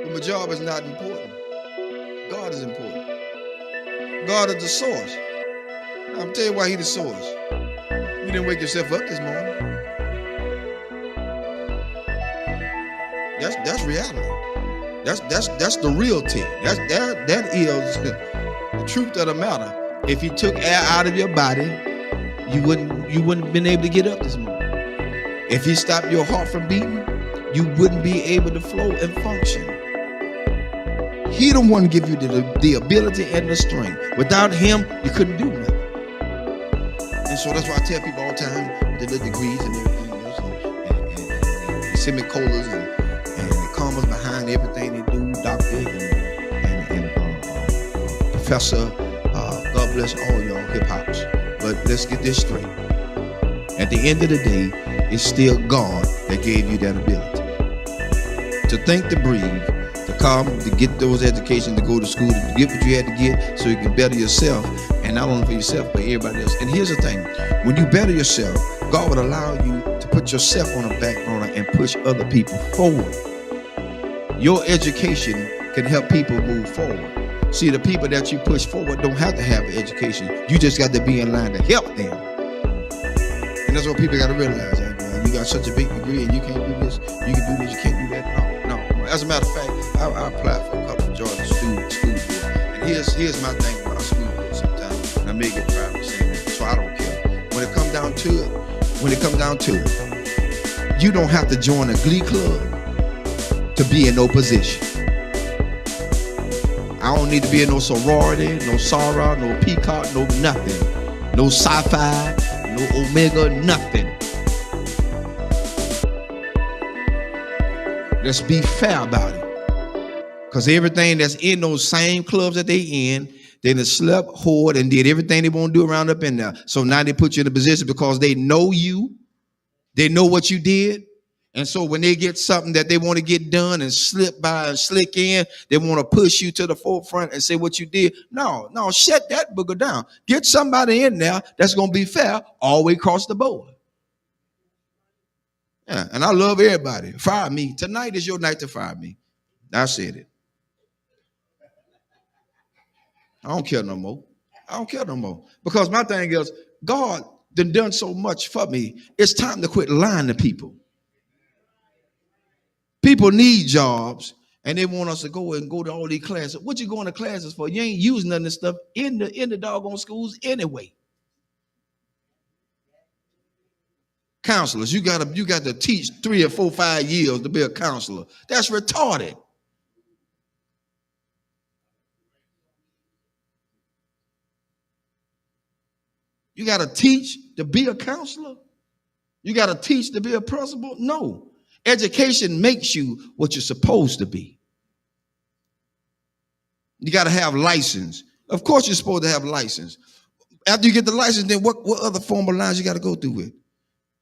But my job is not important. God is important. God is the source. Now, I'm telling you why He's the source. You didn't wake yourself up this morning. That's reality. That's the real thing. That is the truth of the matter. If He took air out of your body, you wouldn't have been able to get up this morning. If He stopped your heart from beating, you wouldn't be able to flow and function. He the one give you the ability and the strength. Without Him, you couldn't do nothing. And so that's why I tell people all the time with the little degrees and everything else, and semicolons and the commas behind everything they do, doctor and professor. God bless all y'all hip hops. But let's get this straight. At the end of the day, it's still God that gave you that ability to think, to breathe, to come, to get those educations, to go to school, to get what you had to get so you can better yourself, and not only for yourself, but everybody else. And here's the thing, when you better yourself, God would allow you to put yourself on the back burner and push other people forward. Your education can help people move forward. See, the people that you push forward don't have to have an education. You just got to be in line to help them. And that's what people got to realize. You got such a big degree and you can't do this, you can do this, you can't do that. No. As a matter of fact, I applied for a couple of Georgia school board. And here's my thing about school board sometimes. And I may get private saying that, so I don't care. When it comes down to it, you don't have to join a glee club to be in no position. I don't need to be in no sorority, no Sarah, no Peacock, no nothing. No sci-fi, no Omega, nothing. Let's be fair about it. Because everything that's in those same clubs that they in, they done slept, whored, and did everything they want to do around up in there. So now they put you in a position because they know you. They know what you did. And so when they get something that they want to get done and slip by and slick in, they want to push you to the forefront and say what you did. No, shut that booger down. Get somebody in there that's going to be fair all the way across the board. Yeah, and I love everybody. Fire me. Tonight is your night to fire me. I said it. I don't care no more. Because my thing is, God done so much for me. It's time to quit lying to people. People need jobs, and they want us to go to all these classes. What you going to classes for? You ain't using none of this stuff in the doggone schools anyway. Counselors, you got to teach 3 or 4, 5 years to be a counselor. That's retarded. You got to teach to be a counselor? You got to teach to be a principal? No. Education makes you what you're supposed to be. You got to have license. Of course you're supposed to have license. After you get the license, then what other formal lines you got to go through with?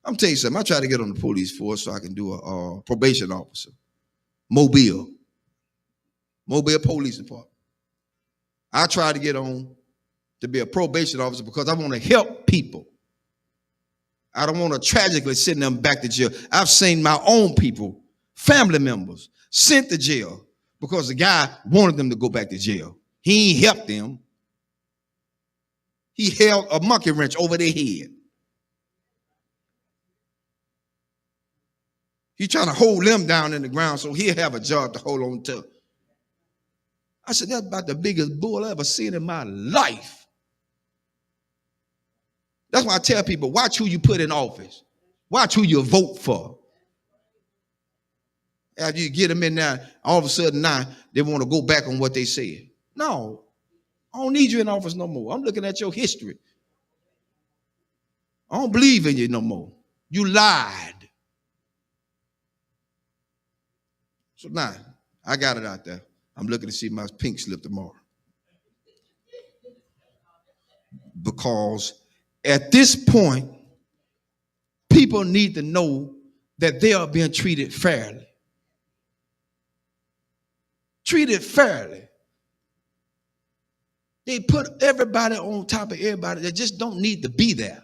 I'm telling you something. I try to get on the police force so I can do a probation officer. Mobile Police Department. I try to get on to be a probation officer because I want to help people. I don't want to tragically send them back to jail. I've seen my own people, family members, sent to jail because the guy wanted them to go back to jail. He ain't helped them. He held a monkey wrench over their head. He's trying to hold them down in the ground so he'll have a job to hold on to. I said, that's about the biggest bull I ever seen in my life. That's why I tell people, watch who you put in office. Watch who you vote for. After you get them in there, all of a sudden now they want to go back on what they said. No, I don't need you in office no more. I'm looking at your history. I don't believe in you no more. You lied. So now, I got it out there. I'm looking to see my pink slip tomorrow. Because at this point, people need to know that they are being treated fairly. Treated fairly. They put everybody on top of everybody that just don't need to be there.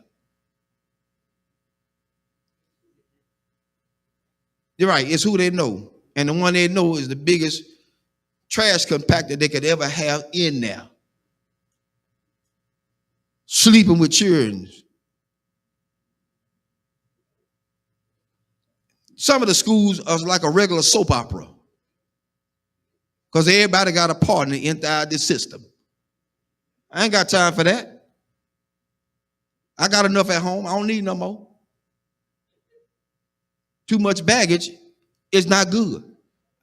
You're right, it's who they know. And the one they know is the biggest trash compactor they could ever have in there. Sleeping with children. Some of the schools are like a regular soap opera because everybody got a partner inside the system. I ain't got time for that. I got enough at home. I don't need no more. Too much baggage is not good.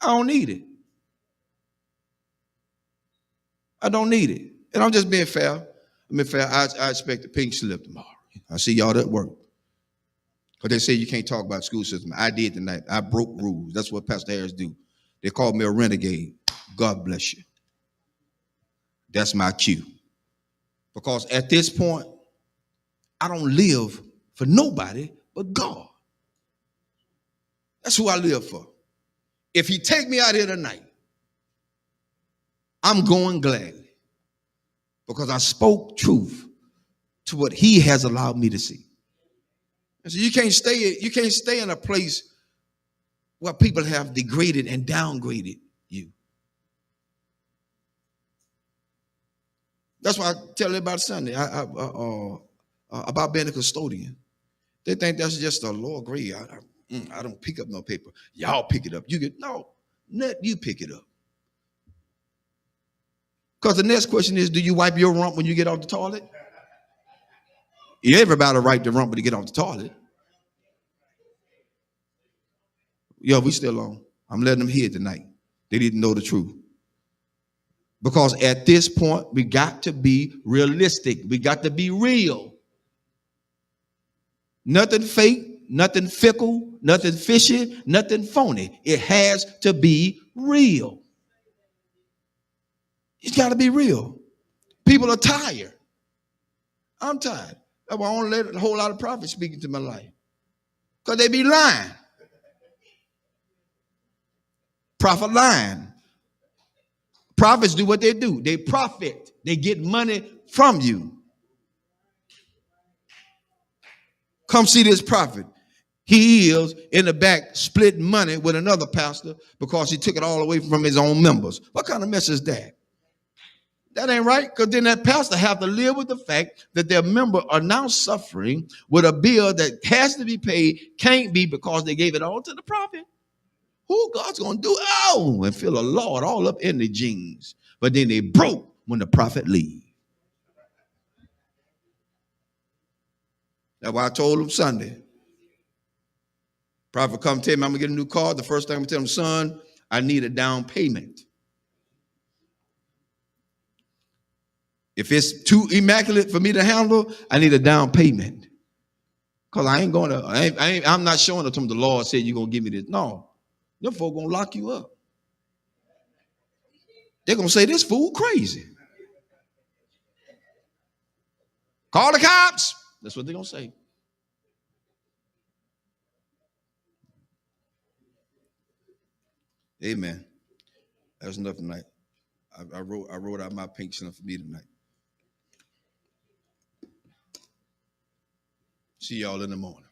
I don't need it. I don't need it. And I'm just being fair. I expect a pink slip tomorrow. I see y'all at work. Because they say you can't talk about school system. I did tonight. I broke rules. That's what Pastor Harris do. They called me a renegade. God bless you. That's my cue. Because at this point, I don't live for nobody but God. That's who I live for. If he take me out here tonight, I'm going gladly. Because I spoke truth to what he has allowed me to see. And so you can't stay in a place where people have degraded and downgraded you. That's why I tell everybody Sunday about being a custodian. They think that's just a lower grade. I don't pick up no paper. Y'all pick it up. You pick it up. Because the next question is, do you wipe your rump when you get off the toilet? Everybody wipe the rump when you get off the toilet. Yo, we still on. I'm letting them hear tonight. They didn't know the truth. Because at this point, we got to be realistic. We got to be real. Nothing fake, nothing fickle, nothing fishy, nothing phony. It has to be real. It's got to be real. People are tired. I'm tired. That's why I don't let a whole lot of prophets speak into my life. Because they be lying. Prophet lying. Prophets do what they do. They profit. They get money from you. Come see this prophet. He is in the back splitting money with another pastor because he took it all away from his own members. What kind of mess is that? That ain't right, because then that pastor have to live with the fact that their member are now suffering with a bill that has to be paid, can't be because they gave it all to the prophet. Who God's going to do? Oh, and feel a Lord all up in the jeans. But then they broke when the prophet leave. That's why I told him Sunday. Prophet come tell me I'm going to get a new car. The first thing I'm going to tell him, son, I need a down payment. If it's too immaculate for me to handle, I need a down payment. Because I ain't going to, I'm not showing it to him. The Lord said you're going to give me this. No. Them folk going to lock you up. They're going to say this fool crazy. Call the cops. That's what they're going to say. Amen. That's enough tonight. I wrote out my pink slip for me tonight. See y'all in the morning.